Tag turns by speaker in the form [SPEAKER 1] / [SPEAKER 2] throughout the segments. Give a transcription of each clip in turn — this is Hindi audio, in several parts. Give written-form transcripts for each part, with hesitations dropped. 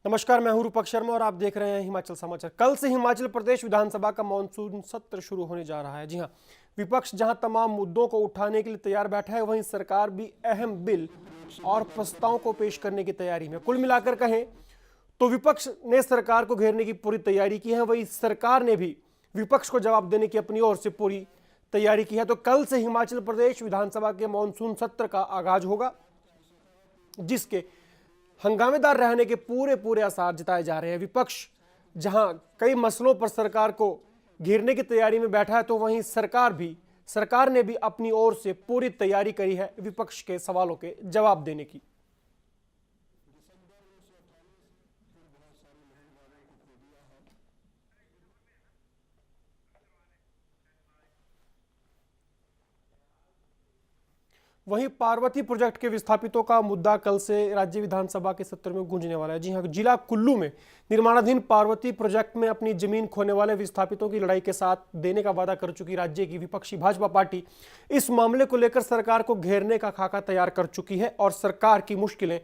[SPEAKER 1] नमस्कार, मैं हूं रूपक शर्मा और आप देख रहे हैं हिमाचल समाचार। कल से हिमाचल प्रदेश विधानसभा का मानसून सत्र शुरू होने जा रहा है। जी हां, विपक्ष जहां तमाम मुद्दों को उठाने के लिए तैयार बैठा है, वहीं सरकार भी अहम बिल और प्रस्ताव को पेश करने की तैयारी में। कुल मिलाकर कहें तो विपक्ष ने सरकार को घेरने की पूरी तैयारी की है, वहीं सरकार ने भी विपक्ष को जवाब देने की अपनी ओर से पूरी तैयारी की है। तो कल से हिमाचल प्रदेश विधानसभा के मानसून सत्र का आगाज होगा, जिसके हंगामेदार रहने के पूरे आसार जताए जा रहे हैं। विपक्ष जहां कई मसलों पर सरकार को घेरने की तैयारी में बैठा है, तो वहीं सरकार ने भी अपनी ओर से पूरी तैयारी करी है विपक्ष के सवालों के जवाब देने की। वहीं पार्वती प्रोजेक्ट के विस्थापितों का मुद्दा कल से राज्य विधानसभा के सत्र में गूंजने वाला है। जी हां, जिला कुल्लू में निर्माणाधीन पार्वती प्रोजेक्ट में अपनी जमीन खोने वाले विस्थापितों की लड़ाई के साथ देने का वादा कर चुकी राज्य की विपक्षी भाजपा पार्टी इस मामले को लेकर सरकार को घेरने का खाका तैयार कर चुकी है और सरकार की मुश्किलें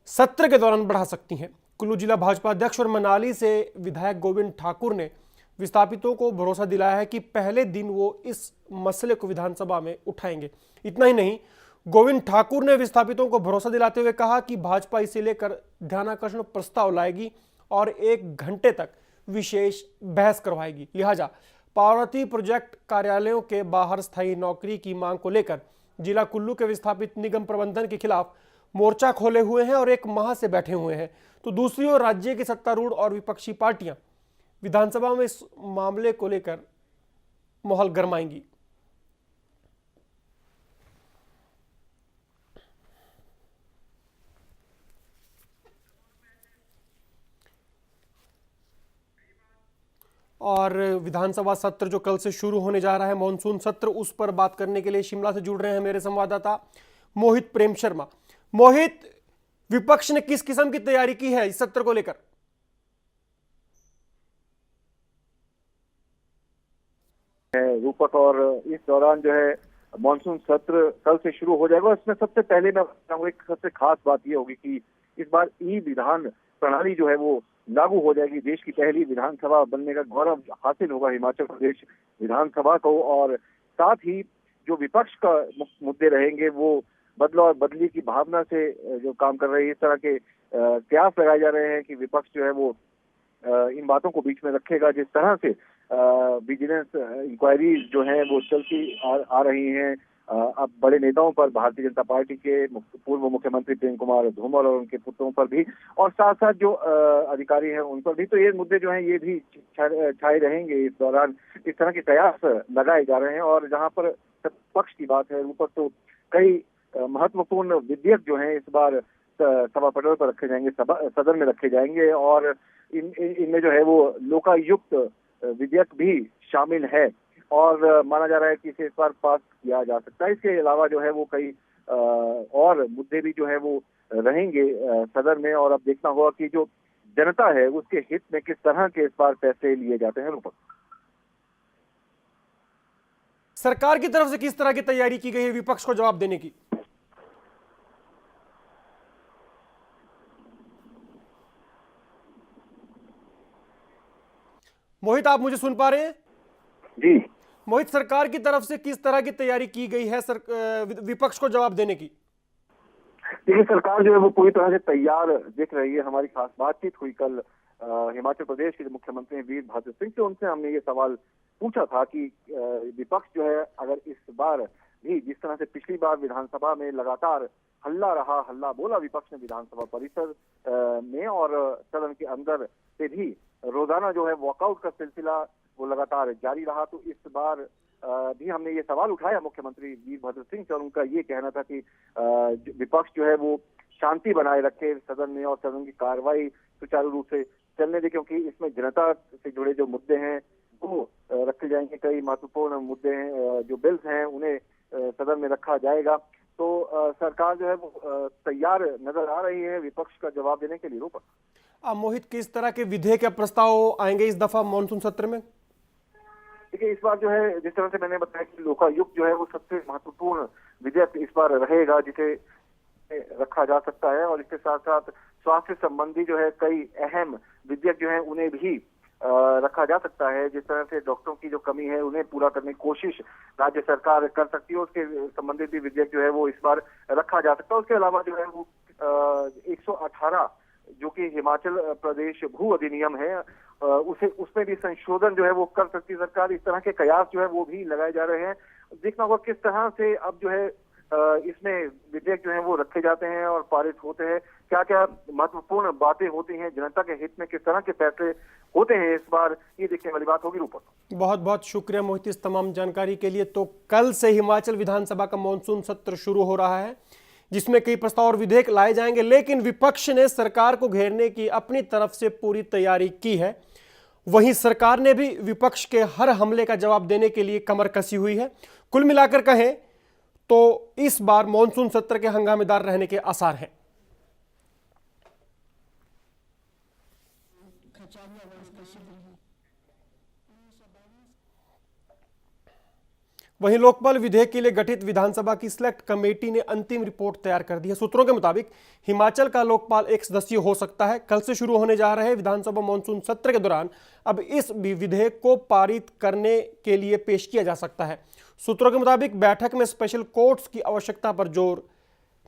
[SPEAKER 1] सत्र के दौरान बढ़ा सकती हैं। कुल्लू जिला भाजपा अध्यक्ष और मनाली से विधायक गोविंद ठाकुर ने विस्थापितों को भरोसा दिलाया है कि पहले दिन वो इस मसले को विधानसभा में उठाएंगे। इतना ही नहीं, गोविंद ठाकुर ने विस्थापितों को भरोसा दिलाते हुए कहा कि भाजपा इसे लेकर ध्यानाकर्षण प्रस्ताव लाएगी और 1 घंटे तक विशेष बहस करवाएगी। लिहाजा पार्वती प्रोजेक्ट कार्यालयों के बाहर स्थायी नौकरी की मांग को लेकर जिला कुल्लू के विस्थापित निगम प्रबंधन के खिलाफ मोर्चा खोले हुए हैं और 1 माह से बैठे हुए हैं। तो दूसरी ओर राज्य की सत्तारूढ़ और विपक्षी पार्टियां विधानसभा में इस मामले को लेकर माहौल गरमाएंगी। और विधानसभा सत्र जो कल से शुरू होने जा रहा है, मानसून सत्र, उस पर बात करने के लिए शिमला से जुड़ रहे हैं मेरे संवाददाता मोहित प्रेम शर्मा। मोहित, विपक्ष ने किस किस्म की तैयारी की है इस सत्र को लेकर?
[SPEAKER 2] रूपक, और इस दौरान जो है मानसून सत्र कल से शुरू हो जाएगा। इसमें सबसे पहले मैं बताऊंगा, एक सबसे खास बात यह होगी कि इस बार ई विधान प्रणाली जो है वो लागू हो जाएगी। देश की पहली विधानसभा बनने का गौरव हासिल होगा हिमाचल प्रदेश विधानसभा को। और साथ ही जो विपक्ष का मुद्दे रहेंगे वो बदला और बदली की भावना से जो काम कर रही है, इस तरह के कयास लगाए जा रहे हैं कि विपक्ष जो है वो इन बातों को बीच में रखेगा। जिस तरह से विजिलेंस इंक्वायरी जो है वो चलती आ रही हैं अब बड़े नेताओं पर, भारतीय जनता पार्टी के पूर्व मुख्यमंत्री प्रेम कुमार धूमल और उनके पुत्रों पर भी, और साथ साथ जो अधिकारी हैं उन पर भी, तो ये मुद्दे जो हैं ये भी छाए रहेंगे इस दौरान। इस तरह के कयास लगाए जा रहे हैं। और जहां पर पक्ष की बात है ऊपर, तो कई महत्वपूर्ण विधेयक जो हैं इस बार सभा पटल पर रखे जाएंगे, सदन में रखे जाएंगे। और इनमें जो है वो लोकायुक्त विधेयक भी शामिल है और माना जा रहा है कि इसे इस बार पास किया जा सकता है। इसके अलावा जो है वो कई और मुद्दे भी जो है वो रहेंगे सदन में। और अब देखना होगा कि जो जनता है उसके हित में किस तरह के इस बार फैसले लिए जाते हैं। रूपक,
[SPEAKER 1] सरकार की तरफ से किस तरह की तैयारी की गई है विपक्ष को जवाब देने की? मोहित, आप मुझे सुन पा रहे हैं?
[SPEAKER 2] जी
[SPEAKER 1] मोहित, सरकार की तरफ से किस तरह की तैयारी की गई है विपक्ष को जवाब देने की?
[SPEAKER 2] देखिए, सरकार जो है वो पूरी तरह से तैयार दिख रही है। हमारी खास बातचीत हुई कल हिमाचल प्रदेश के जो मुख्यमंत्री हैं वीरभद्र सिंह से, उनसे हमने ये सवाल पूछा था कि विपक्ष जो है अगर इस बार भी जिस तरह से पिछली बार विधानसभा में लगातार हल्ला बोला विपक्ष ने विधानसभा परिसर में और सदन के अंदर से भी रोजाना जो है वॉकआउट का सिलसिला वो लगातार जारी रहा, तो इस बार भी हमने ये सवाल उठाया मुख्यमंत्री वीरभद्र सिंह से। और उनका ये कहना था कि विपक्ष जो है वो शांति बनाए रखे सदन में और सदन की कार्रवाई सुचारू रूप से चलने दे, क्योंकि इसमें जनता से जुड़े जो मुद्दे हैं वो रखे जाएंगे। कई महत्वपूर्ण मुद्दे हैं, जो बिल्स हैं उन्हें सदन में रखा जाएगा। तो सरकार जो है वो तैयार नजर आ रही है विपक्ष का जवाब देने के लिए। रूपक,
[SPEAKER 1] मोहित, किस तरह के विधेयक या प्रस्ताव आएंगे इस दफा मानसून सत्र में?
[SPEAKER 2] देखिए, इस बार जो है जिस तरह से मैंने बताया कि लोकायुक्त जो है वो सबसे महत्वपूर्ण विधेयक इस बार रहेगा, जिसे रखा जा सकता है। और इसके साथ साथ स्वास्थ्य संबंधी जो है कई अहम विधेयक जो है उन्हें भी रखा जा सकता है। जिस तरह से डॉक्टरों की जो कमी है उन्हें पूरा करने की कोशिश राज्य सरकार कर सकती है, उसके संबंधित भी विधेयक जो है वो इस बार रखा जा सकता है। उसके अलावा जो है वो 118 जो कि हिमाचल प्रदेश भू अधिनियम है उसमें भी संशोधन जो है वो कर सकती है सरकार। इस तरह के कयास जो है वो भी लगाए जा रहे हैं। देखना होगा किस तरह से अब जो है इसमें विधेयक जो है वो रखे जाते हैं और पारित होते हैं, क्या क्या महत्वपूर्ण बातें होती हैं, जनता के हित में किस तरह के फैसले होते हैं, इस बार ये देखने वाली बात होगी। रूपक,
[SPEAKER 1] बहुत बहुत शुक्रिया मोहित इस तमाम जानकारी के लिए। तो कल से हिमाचल विधानसभा का मॉनसून सत्र शुरू हो रहा है, जिसमें कई प्रस्ताव और विधेयक लाए जाएंगे, लेकिन विपक्ष ने सरकार को घेरने की अपनी तरफ से पूरी तैयारी की है। वहीं सरकार ने भी विपक्ष के हर हमले का जवाब देने के लिए कमर कसी हुई है। कुल मिलाकर कहें तो इस बार मॉनसून सत्र के हंगामेदार रहने के आसार हैं। वहीं लोकपाल विधेयक के लिए गठित विधानसभा की सिलेक्ट कमेटी ने अंतिम रिपोर्ट तैयार कर दी है। सूत्रों के मुताबिक हिमाचल का लोकपाल 1 सदस्यीय हो सकता है। कल से शुरू होने जा रहे विधानसभा मॉनसून सत्र के दौरान अब इस विधेयक को पारित करने के लिए पेश किया जा सकता है। सूत्रों के मुताबिक बैठक में स्पेशल कोर्ट्स की आवश्यकता पर जोर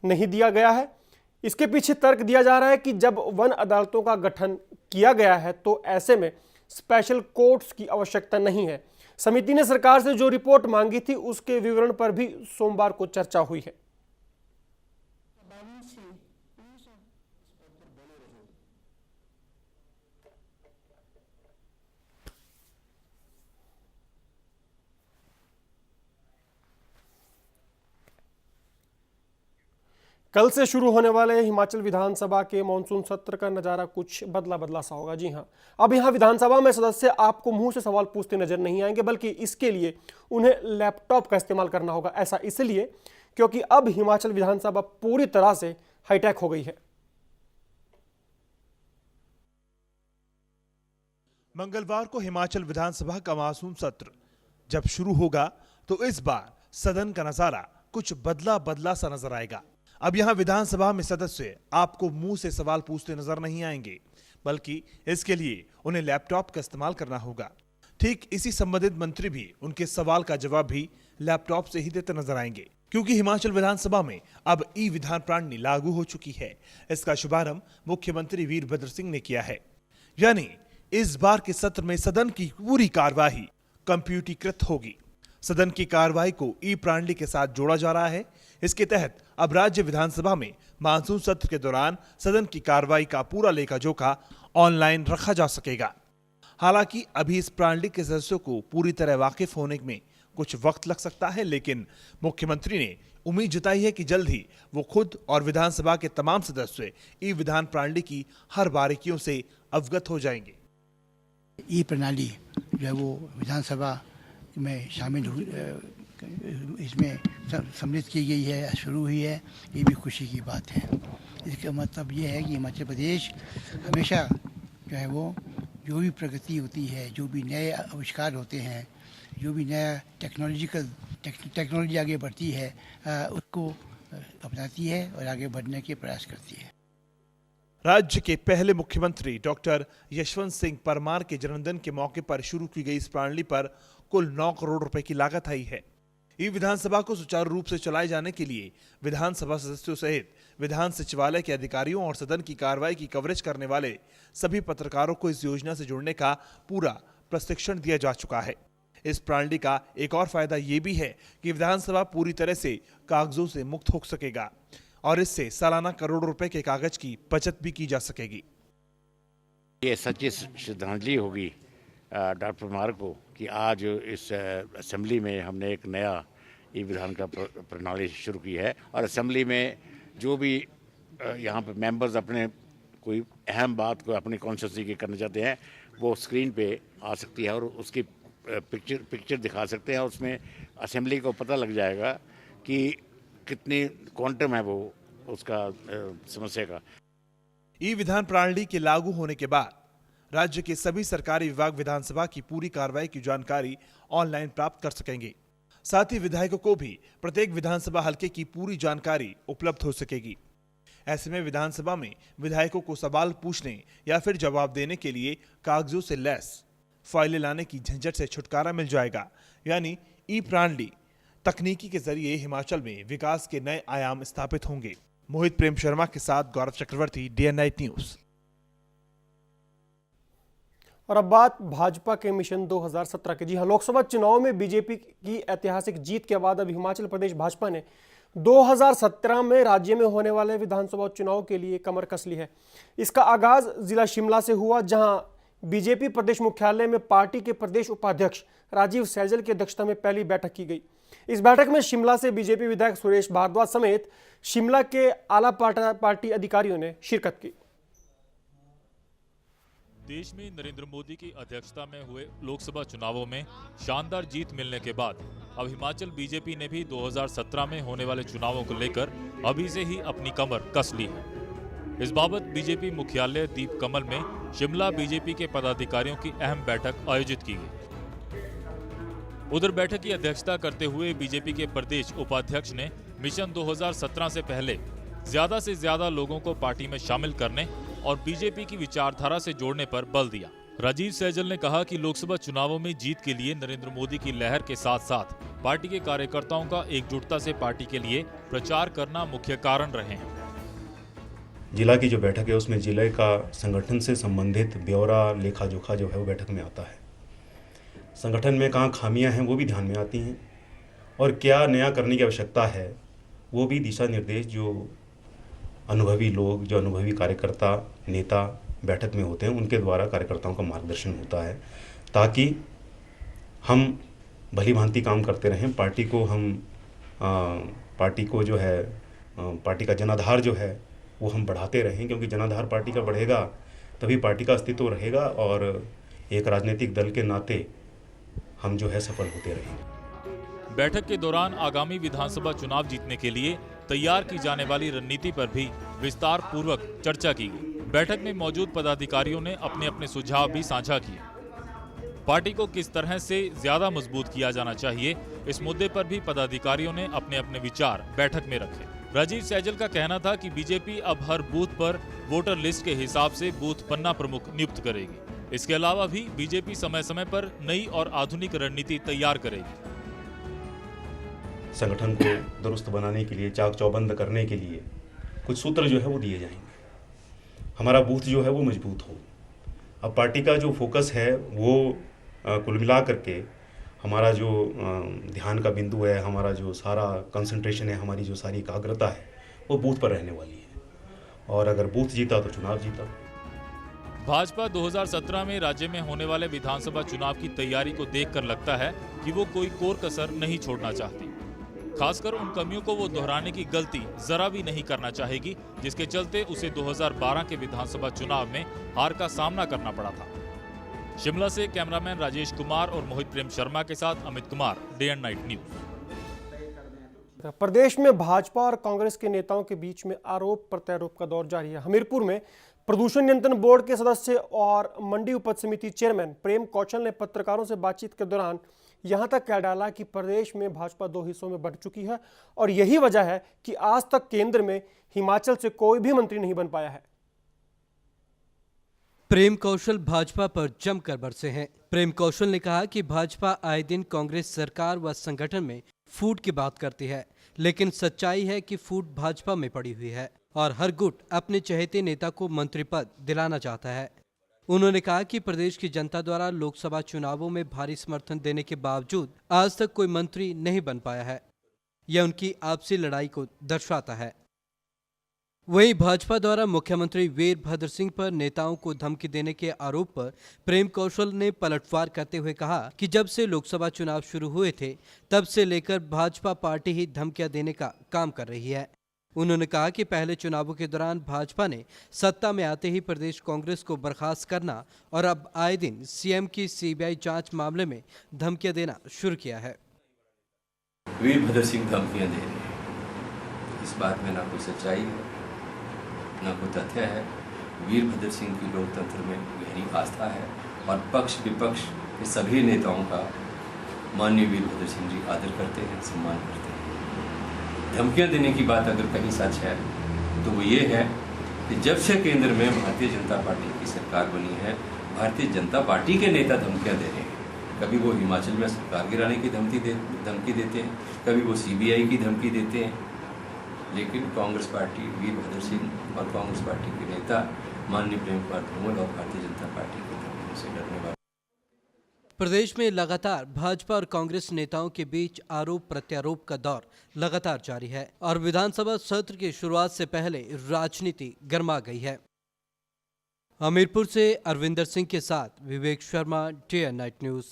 [SPEAKER 1] नहीं दिया गया है। इसके पीछे तर्क दिया जा रहा है कि जब वन अदालतों का गठन किया गया है तो ऐसे में स्पेशल कोर्ट्स की आवश्यकता नहीं है। समिति ने सरकार से जो रिपोर्ट मांगी थी उसके विवरण पर भी सोमवार को चर्चा हुई है। कल से शुरू होने वाले हिमाचल विधानसभा के मॉनसून सत्र का नज़ारा कुछ बदला बदला सा होगा। जी हां, अब यहां विधानसभा में सदस्य आपको मुंह से सवाल पूछते नजर नहीं आएंगे, बल्कि इसके लिए उन्हें लैपटॉप का इस्तेमाल करना होगा। ऐसा इसलिए क्योंकि अब हिमाचल विधानसभा पूरी तरह से हाईटेक हो गई है।
[SPEAKER 3] मंगलवार को हिमाचल विधानसभा का मानसून सत्र जब शुरू होगा तो इस बार सदन का नजारा कुछ बदला बदला सा नजर आएगा। अब यहां विधानसभा में सदस्य आपको मुंह से सवाल पूछते नजर नहीं आएंगे, बल्कि इसके लिए उन्हें लैपटॉप का इस्तेमाल करना होगा। ठीक इसी संबंधित मंत्री भी उनके सवाल का जवाब भी लैपटॉप से ही देते नजर आएंगे, क्योंकि हिमाचल विधानसभा में अब ई विधान प्रणाली लागू हो चुकी है। इसका शुभारंभ मुख्यमंत्री वीरभद्र सिंह ने किया है। यानी इस बार के सत्र में सदन की पूरी कार्यवाही कंप्यूटरीकृत होगी। सदन की कार्यवाही को ई प्रणाली के साथ जोड़ा जा रहा है। इसके तहत अब राज्य विधानसभा में मानसून सत्र के दौरान सदन की कार्रवाई का पूरा लेखा जोखा ऑनलाइन रखा जा सकेगा। हालांकि अभी इस प्रणाली के सदस्यों को पूरी तरह वाकिफ होने में कुछ वक्त लग सकता है, लेकिन मुख्यमंत्री ने उम्मीद जताई है कि जल्द ही वो खुद और विधानसभा के तमाम सदस्य ई विधान प्रणाली की हर बारीकियों से अवगत हो जाएंगे।
[SPEAKER 4] ई प्रणाली जो है वो विधानसभा में शामिल हुई, इसमें सम्मिलित की गई है, शुरू हुई है, ये भी खुशी की बात है। इसका मतलब ये है कि हिमाचल प्रदेश हमेशा जो है वो जो भी प्रगति होती है, जो भी नए आविष्कार होते हैं, जो भी नया टेक्नोलॉजी आगे बढ़ती है उसको अपनाती है और आगे बढ़ने के प्रयास करती है।
[SPEAKER 3] राज्य के पहले मुख्यमंत्री डॉक्टर यशवंत सिंह परमार के जन्मदिन के मौके पर शुरू की गई इस प्रणाली पर कुल 9 करोड़ रुपए की लागत आई है। ई विधानसभा को सुचारू रूप से चलाए जाने के लिए विधानसभा सदस्यों सहित विधान सचिवालय के अधिकारियों और सदन की कार्रवाई की कवरेज करने वाले सभी पत्रकारों को इस योजना से जुड़ने का पूरा प्रशिक्षण दिया जा चुका है। इस प्रणाली का एक और फायदा ये भी है कि विधानसभा पूरी तरह से कागजों से मुक्त हो सकेगा और इससे सालाना करोड़ों रुपए के कागज की बचत भी की जा सकेगी।
[SPEAKER 5] ये सच्ची श्रद्धांजलि होगी डॉक्टर परमार को कि आज इस असेंबली में हमने एक नया ई विधान का प्रणाली शुरू की है और असेंबली में जो भी यहाँ पे मेंबर्स अपने कोई अहम बात को अपनी कॉन्स्टिट्यूंसी की करना चाहते हैं वो स्क्रीन पे आ सकती है और उसकी पिक्चर दिखा सकते हैं और उसमें असेंबली को पता लग जाएगा कि कितनी क्वांटम है वो उसका समस्या का।
[SPEAKER 3] ई विधान प्रणाली के लागू होने के बाद राज्य के सभी सरकारी विभाग विधानसभा की पूरी कार्रवाई की जानकारी ऑनलाइन प्राप्त कर सकेंगे। साथ ही विधायकों को भी प्रत्येक विधानसभा हलके की पूरी जानकारी उपलब्ध हो सकेगी। ऐसे में विधानसभा में विधायकों को सवाल पूछने या फिर जवाब देने के लिए कागजों से लैस फाइलें लाने की झंझट से छुटकारा मिल जाएगा। यानी ई प्रणाली तकनीकी के जरिए हिमाचल में विकास के नए आयाम स्थापित होंगे। मोहित प्रेम शर्मा के साथ गौरव चक्रवर्ती, DN9 न्यूज।
[SPEAKER 1] और अब बात भाजपा के मिशन 2017 के। जी हाँ, लोकसभा चुनाव में बीजेपी की ऐतिहासिक जीत के बाद अब हिमाचल प्रदेश भाजपा ने 2017 में राज्य में होने वाले विधानसभा चुनाव के लिए कमर कस ली है। इसका आगाज जिला शिमला से हुआ, जहां बीजेपी प्रदेश मुख्यालय में पार्टी के प्रदेश उपाध्यक्ष राजीव सैजल की अध्यक्षता में पहली बैठक की गई। इस बैठक में शिमला से बीजेपी विधायक सुरेश भारद्वाज समेत शिमला के आला पार्टी अधिकारियों ने शिरकत की।
[SPEAKER 6] देश में नरेंद्र मोदी की अध्यक्षता में हुए लोकसभा चुनावों में शानदार जीत मिलने के बाद अब हिमाचल बीजेपी ने भी 2017 में होने वाले चुनावों को लेकर अभी से ही अपनी कमर कस ली है। इस बाबत बीजेपी मुख्यालय दीप कमल में शिमला बीजेपी के पदाधिकारियों की अहम बैठक आयोजित की गई। उधर बैठक की अध्यक्षता करते हुए बीजेपी के प्रदेश उपाध्यक्ष ने मिशन 2017 से पहले ज्यादा से ज्यादा लोगों को पार्टी में शामिल करने और बीजेपी की विचारधारा से जोड़ने पर बल दिया। राजीव सैजल ने कहा कि लोकसभा चुनावों में जीत के लिए नरेंद्र मोदी की लहर के साथ साथ पार्टी के कार्यकर्ताओं का एकजुटता से पार्टी के लिए प्रचार करना मुख्य कारण रहे हैं।
[SPEAKER 7] जिला की जो बैठक है उसमें जिले का संगठन से संबंधित ब्यौरा लेखा जोखा जो है वो बैठक में आता है। संगठन में कहाँ खामियां हैं वो भी ध्यान में आती हैं और क्या नया करने की आवश्यकता है वो भी दिशा निर्देश जो अनुभवी लोग, जो अनुभवी कार्यकर्ता नेता बैठक में होते हैं उनके द्वारा कार्यकर्ताओं का मार्गदर्शन होता है, ताकि हम भली भांति काम करते रहें। पार्टी को जो है पार्टी का जनाधार जो है वो हम बढ़ाते रहें, क्योंकि जनाधार पार्टी का बढ़ेगा तभी पार्टी का अस्तित्व रहेगा और एक राजनीतिक दल के नाते हम जो है सफल होते रहेंगे।
[SPEAKER 6] बैठक के दौरान आगामी विधानसभा चुनाव जीतने के लिए तैयार की जाने वाली रणनीति पर भी विस्तार पूर्वक चर्चा की गई। बैठक में मौजूद पदाधिकारियों ने अपने अपने सुझाव भी साझा किए। पार्टी को किस तरह से ज्यादा मजबूत किया जाना चाहिए, इस मुद्दे पर भी पदाधिकारियों ने अपने अपने विचार बैठक में रखे। राजीव सैजल का कहना था कि बीजेपी अब हर बूथ पर वोटर लिस्ट के हिसाब से बूथ पन्ना प्रमुख नियुक्त करेगी। इसके अलावा भी बीजेपी समय समय पर नई और आधुनिक रणनीति तैयार करेगी।
[SPEAKER 7] संगठन को दुरुस्त बनाने के लिए, चाक चौबंद करने के लिए कुछ सूत्र जो है वो दिए जाएंगे। हमारा बूथ जो है वो मजबूत हो। अब पार्टी का जो फोकस है वो कुल मिला करके हमारा जो ध्यान का बिंदु है, हमारा जो सारा कंसंट्रेशन है, हमारी जो सारी एकाग्रता है वो बूथ पर रहने वाली है। और अगर बूथ जीता तो चुनाव जीता।
[SPEAKER 6] भाजपा 2017 में राज्य में होने वाले विधानसभा चुनाव की तैयारी को देखकर लगता है कि वो कोई कोर कसर नहीं छोड़ना चाहती। खासकर उन कमियों को वो दोहराने की गलती जरा भी नहीं करना चाहेगी, जिसके चलते उसे 2012 के विधानसभा चुनाव में हार का सामना करना पड़ा था। शिमला से कैमरामैन राजेश कुमार और मोहित प्रेम शर्मा के साथ अमित कुमार, DN9 न्यूज।
[SPEAKER 1] प्रदेश में भाजपा और कांग्रेस के नेताओं के बीच में आरोप प्रत्यारोप का दौर जारी है। हमीरपुर में प्रदूषण नियंत्रण बोर्ड के सदस्य और मंडी उपज समिति चेयरमैन प्रेम कौशल ने पत्रकारों से बातचीत के दौरान यहां तक कह डाला कि प्रदेश में भाजपा दो हिस्सों में बंट चुकी है और यही वजह है कि आज तक केंद्र में हिमाचल से कोई भी मंत्री नहीं बन पाया है।
[SPEAKER 8] प्रेम कौशल भाजपा पर जमकर बरसे हैं। प्रेम कौशल ने कहा कि भाजपा आए दिन कांग्रेस सरकार व संगठन में फूट की बात करती है, लेकिन सच्चाई है कि फूट भाजपा में पड़ी हुई है और हर गुट अपने चहेते नेता को मंत्री पद दिलाना चाहता है। उन्होंने कहा कि प्रदेश की जनता द्वारा लोकसभा चुनावों में भारी समर्थन देने के बावजूद आज तक कोई मंत्री नहीं बन पाया है। यह उनकी आपसी लड़ाई को दर्शाता है। वहीं भाजपा द्वारा मुख्यमंत्री वीरभद्र सिंह पर नेताओं को धमकी देने के आरोप पर प्रेम कौशल ने पलटवार करते हुए कहा कि जब से लोकसभा चुनाव शुरू हुए थे तब से लेकर भाजपा पार्टी ही धमकियां देने का काम कर रही है। उन्होंने कहा कि पहले चुनावों के दौरान भाजपा ने सत्ता में आते ही प्रदेश कांग्रेस को बर्खास्त करना और अब आए दिन सीएम की सीबीआई जांच मामले में धमकियां देना शुरू किया है।
[SPEAKER 9] वीरभद्र सिंह धमकियां दे रहे हैं, इस बात में ना कोई सच्चाई है ना कोई तथ्य है। वीरभद्र सिंह की लोकतंत्र में गहरी आस्था है और पक्ष विपक्ष के सभी नेताओं का माननीय वीरभद्र सिंह जी आदर करते हैं, सम्मान करते हैं। धमकियां देने की बात अगर कहीं सच है तो वो ये है कि जब से केंद्र में भारतीय जनता पार्टी की सरकार बनी है, भारतीय जनता पार्टी के नेता धमकियां दे रहे हैं। कभी वो हिमाचल में सरकार गिराने की धमकी देते हैं, कभी वो CBI की धमकी देते हैं, लेकिन कांग्रेस पार्टी, वीरभद्र सिंह और कांग्रेस पार्टी के नेता माननीय प्रेम कुमार धूमल और भारतीय जनता पार्टी की धमकियों से डरने वाले।
[SPEAKER 8] प्रदेश में लगातार भाजपा और कांग्रेस नेताओं के बीच आरोप प्रत्यारोप का दौर लगातार जारी है और विधानसभा सत्र की शुरुआत से पहले राजनीति गर्मा गई है। हमीरपुर से अरविंदर सिंह के साथ विवेक शर्मा, TN9 न्यूज़।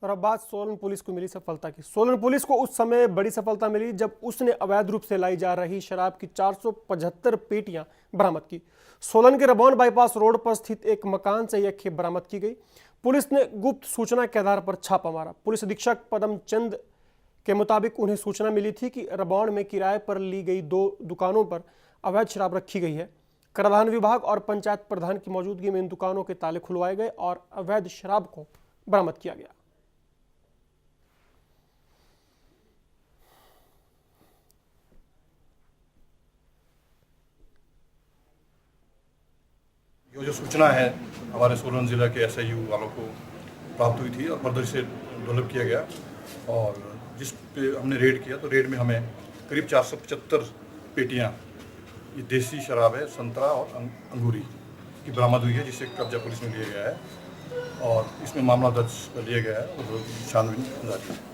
[SPEAKER 1] और अब बात सोलन पुलिस को मिली सफलता की। सोलन पुलिस को उस समय बड़ी सफलता मिली जब उसने अवैध रूप से लाई जा रही शराब की 475 पेटियां बरामद की। सोलन के रबौन बाईपास रोड पर स्थित एक मकान से यह खेप बरामद की गई। पुलिस ने गुप्त सूचना के आधार पर छापा मारा। पुलिस अधीक्षक पदम चंद के मुताबिक उन्हें सूचना मिली थी कि रबौन में किराए पर ली गई 2 दुकानों पर अवैध शराब रखी गई है। कराधान विभाग और पंचायत प्रधान की मौजूदगी में इन दुकानों के ताले खुलवाए गए और अवैध शराब को बरामद किया गया।
[SPEAKER 10] ये जो सूचना है हमारे सोलन ज़िला के SIU वालों को प्राप्त हुई थी और फर्दर इसे डेवलप किया गया और जिस पे हमने रेड किया तो रेड में हमें करीब 475 पेटियां ये देसी शराब है, संतरा और अंगूरी की बरामद हुई है, जिसे कब्जा पुलिस में लिया गया है और इसमें मामला दर्ज कर लिया गया है और छानबीन जारी है।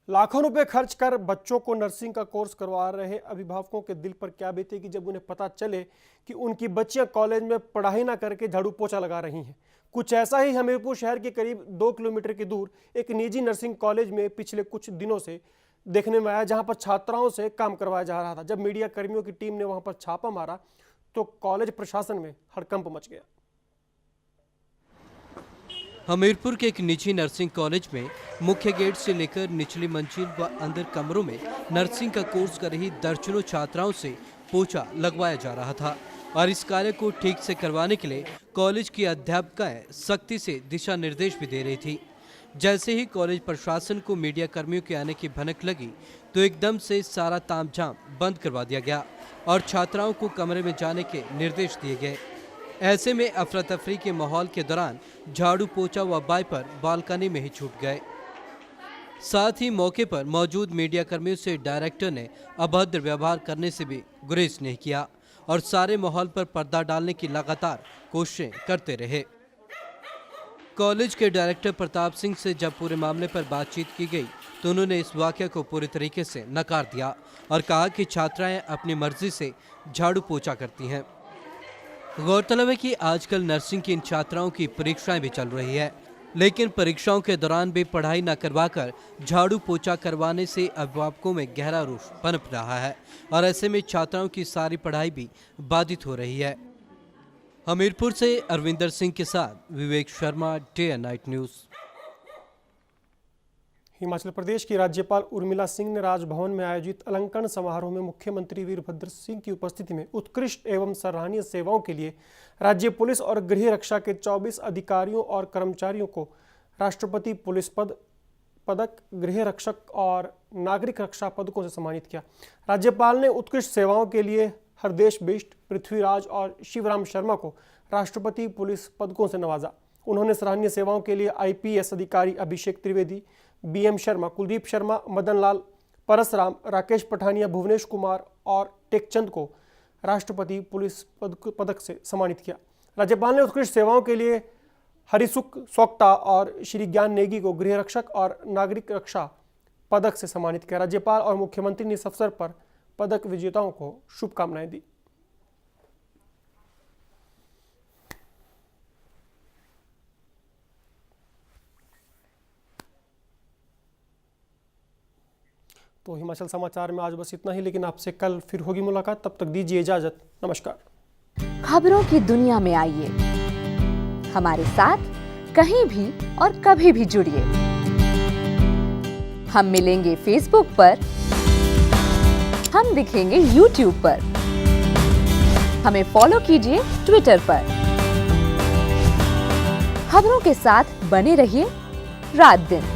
[SPEAKER 1] लाखों रुपए खर्च कर बच्चों को नर्सिंग का कोर्स करवा रहे अभिभावकों के दिल पर क्या बीतेगी जब उन्हें पता चले कि उनकी बच्चियां कॉलेज में पढ़ाई ना करके झाड़ू पोछा लगा रही हैं। कुछ ऐसा ही हमीरपुर शहर के करीब 2 किलोमीटर की दूर एक निजी नर्सिंग कॉलेज में पिछले कुछ दिनों से देखने में आया, जहां पर छात्राओं से काम करवाया जा रहा था। जब मीडिया कर्मियों की टीम ने वहां पर छापा मारा तो कॉलेज प्रशासन में हड़कंप मच गया।
[SPEAKER 8] हमीरपुर के एक निजी नर्सिंग कॉलेज में मुख्य गेट से लेकर निचली मंजिल व अंदर कमरों में नर्सिंग का कोर्स कर रही दर्जनों छात्राओं से पोछा लगवाया जा रहा था और इस कार्य को ठीक से करवाने के लिए कॉलेज की अध्यापिकाएं सख्ती से दिशा निर्देश भी दे रही थी। जैसे ही कॉलेज प्रशासन को मीडिया कर्मियों के आने की भनक लगी तो एकदम से सारा तामझाम बंद करवा दिया गया और छात्राओं को कमरे में जाने के निर्देश दिए गए। ऐसे में अफरा तफरी के माहौल के दौरान झाड़ू पोछा व वाइपर बालकनी में ही छूट गए। साथ ही मौके पर मौजूद मीडिया कर्मियों से डायरेक्टर ने अभद्र व्यवहार करने से भी गुरेज नहीं किया और सारे माहौल पर पर्दा डालने की लगातार कोशिशें करते रहे। कॉलेज के डायरेक्टर प्रताप सिंह से जब पूरे मामले पर बातचीत की गई तो उन्होंने इस वाकये को पूरी तरीके से नकार दिया और कहा कि छात्राएं अपनी मर्जी से झाड़ू पोछा करती हैं। गौरतलब है कि आजकल नर्सिंग की इन छात्राओं की परीक्षाएं भी चल रही है, लेकिन परीक्षाओं के दौरान भी पढ़ाई न करवाकर झाड़ू पोछा करवाने से अभिभावकों में गहरा रोष पनप रहा है और ऐसे में छात्राओं की सारी पढ़ाई भी बाधित हो रही है। हमीरपुर से अरविंदर सिंह के साथ विवेक शर्मा, TN9 न्यूज़।
[SPEAKER 1] हिमाचल प्रदेश की राज्यपाल उर्मिला सिंह ने राजभवन में आयोजित अलंकरण समारोह में मुख्यमंत्री वीरभद्र सिंह की उपस्थिति में उत्कृष्ट एवं सराहनीय सेवाओं के लिए राज्य पुलिस और गृह रक्षा के 24 अधिकारियों और कर्मचारियों को राष्ट्रपति पुलिस पदक, गृह रक्षक और नागरिक रक्षा पदकों से सम्मानित किया। राज्यपाल ने उत्कृष्ट सेवाओं के लिए हरदेश बिष्ट, पृथ्वीराज और शिवराम शर्मा को राष्ट्रपति पुलिस पदकों से नवाजा। उन्होंने सराहनीय सेवाओं के लिए IPS अधिकारी अभिषेक त्रिवेदी, BM शर्मा, कुलदीप शर्मा, मदन लाल परसराम, राकेश पठानिया, भुवनेश कुमार और टेकचंद को राष्ट्रपति पुलिस पदक से सम्मानित किया। राज्यपाल ने उत्कृष्ट सेवाओं के लिए हरिसुख सोक्टा और श्री ज्ञान नेगी को गृह रक्षक और नागरिक रक्षा पदक से सम्मानित किया। राज्यपाल और मुख्यमंत्री ने इस अवसर पर पदक विजेताओं को शुभकामनाएं दी। तो हिमाचल समाचार में आज बस इतना ही, लेकिन आपसे कल फिर होगी मुलाकात। तब तक दीजिए इजाजत। नमस्कार।
[SPEAKER 11] खबरों की दुनिया में आइए, हमारे साथ कहीं भी और कभी भी जुड़िए। हम मिलेंगे फेसबुक पर, हम दिखेंगे YouTube पर, हमें फॉलो कीजिए ट्विटर पर। खबरों के साथ बने रहिए रात दिन।